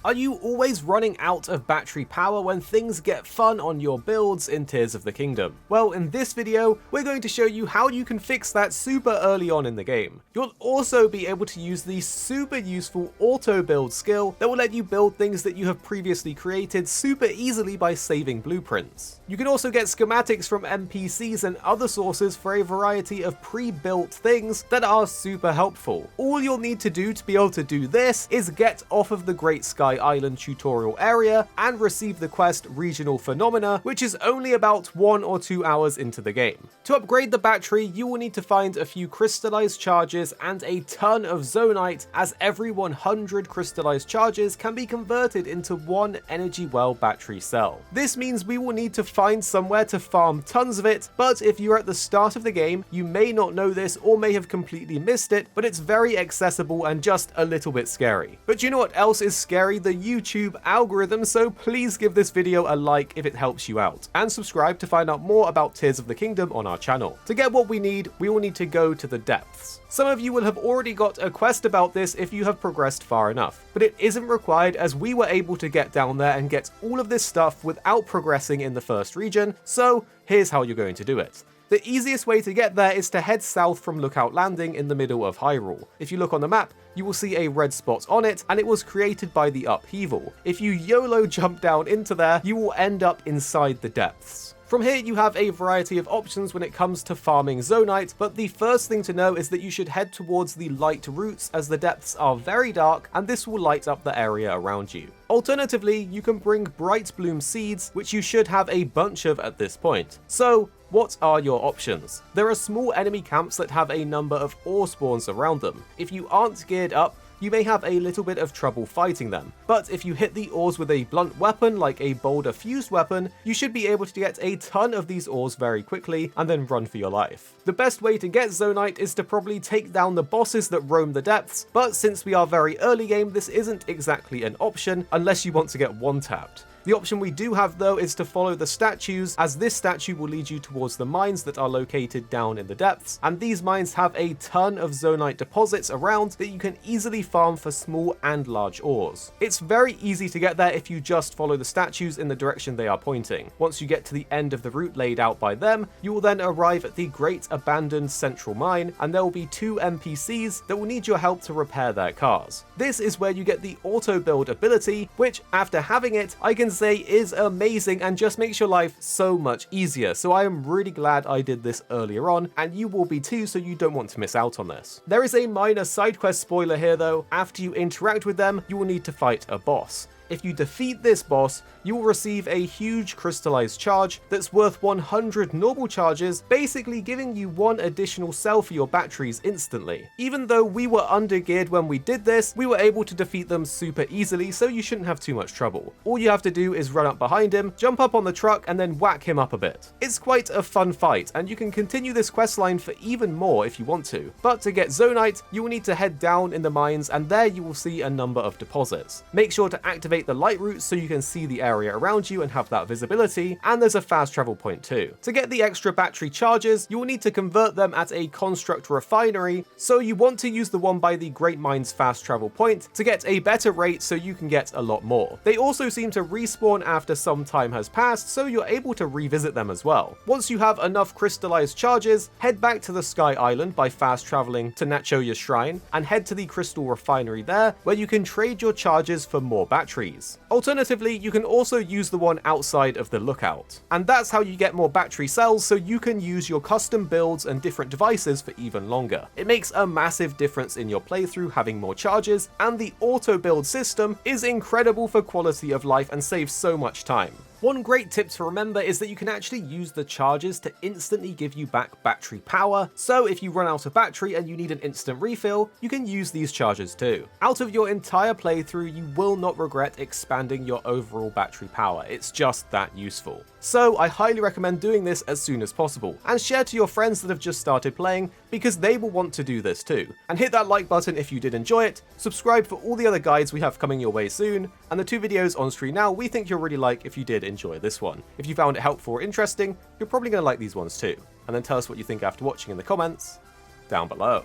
Are you always running out of battery power when things get fun on your builds in Tears of the Kingdom? Well, in this video, we're going to show you how you can fix that super early on in the game. You'll also be able to use the super useful auto build skill that will let you build things that you have previously created super easily by saving blueprints. You can also get schematics from NPCs and other sources for a variety of pre-built things that are super helpful. All you'll need to do to be able to do this is get off of the Great Sky Island tutorial area and receive the quest Regional Phenomena, which is only about 1 or 2 hours into the game. To upgrade the battery, you will need to find a few crystallized charges and a ton of Zonite, as every 100 crystallized charges can be converted into 1 energy well battery cell. This means we will need to find somewhere to farm tons of it, but if you're at the start of the game, you may not know this or may have completely missed it, but it's very accessible and just a little bit scary. But you know what else is scary? The YouTube algorithm, so please give this video a like if it helps you out, and subscribe to find out more about Tears of the Kingdom on our channel. To get what we need, we will need to go to the depths. Some of you will have already got a quest about this if you have progressed far enough, but it isn't required as we were able to get down there and get all of this stuff without progressing in the first region, so here's how you're going to do it. The easiest way to get there is to head south from Lookout Landing in the middle of Hyrule. If you look on the map, you will see a red spot on it, and it was created by the upheaval. If you YOLO jump down into there, you will end up inside the depths. From here, you have a variety of options when it comes to farming Zonite, but the first thing to know is that you should head towards the light routes, as the depths are very dark and this will light up the area around you. Alternatively, you can bring Bright Bloom seeds, which you should have a bunch of at this point. So, what are your options? There are small enemy camps that have a number of ore spawns around them. If you aren't geared up, you may have a little bit of trouble fighting them, but if you hit the ores with a blunt weapon like a boulder fused weapon, you should be able to get a ton of these ores very quickly and then run for your life. The best way to get Zonite is to probably take down the bosses that roam the depths, but since we are very early game, this isn't exactly an option unless you want to get one-tapped. The option we do have though is to follow the statues, as this statue will lead you towards the mines that are located down in the depths, and these mines have a ton of Zonite deposits around that you can easily farm for small and large ores. It's very easy to get there if you just follow the statues in the direction they are pointing. Once you get to the end of the route laid out by them, you will then arrive at the Great Abandoned Central Mine, and there will be 2 NPCs that will need your help to repair their cars. This is where you get the auto build ability, which after having it, I can say is amazing and just makes your life so much easier. So I am really glad I did this earlier on, and you will be too, so you don't want to miss out on this. There is a minor side quest spoiler here though. After you interact with them, you will need to fight a boss. If you defeat this boss, you will receive a huge crystallized charge that's worth 100 normal charges, basically giving you 1 additional cell for your batteries instantly. Even though we were undergeared when we did this, we were able to defeat them super easily, so you shouldn't have too much trouble. All you have to do is run up behind him, jump up on the truck, and then whack him up a bit. It's quite a fun fight, and you can continue this questline for even more if you want to. But to get Zonite, you will need to head down in the mines, and there you will see a number of deposits. Make sure to activate the light route so you can see the area around you and have that visibility, and there's a fast travel point too. To get the extra battery charges, you will need to convert them at a construct refinery, so you want to use the one by the Great Mines fast travel point to get a better rate so you can get a lot more. They also seem to respawn after some time has passed, so you're able to revisit them as well. Once you have enough crystallized charges, head back to the Sky Island by fast traveling to Nachoya's shrine, and head to the crystal refinery there, where you can trade your charges for more batteries. Alternatively, you can also use the one outside of the lookout. And that's how you get more battery cells, so you can use your custom builds and different devices for even longer. It makes a massive difference in your playthrough having more charges, and the auto build system is incredible for quality of life and saves so much time. One great tip to remember is that you can actually use the charges to instantly give you back battery power, so if you run out of battery and you need an instant refill, you can use these charges too. Out of your entire playthrough, you will not regret expanding your overall battery power. It's just that useful. So I highly recommend doing this as soon as possible, and share to your friends that have just started playing, because they will want to do this too. And hit that like button if you did enjoy it, subscribe for all the other guides we have coming your way soon, and the 2 videos on screen now we think you'll really like if you did enjoy this one. If you found it helpful or interesting, you're probably going to like these ones too. And then tell us what you think after watching in the comments down below.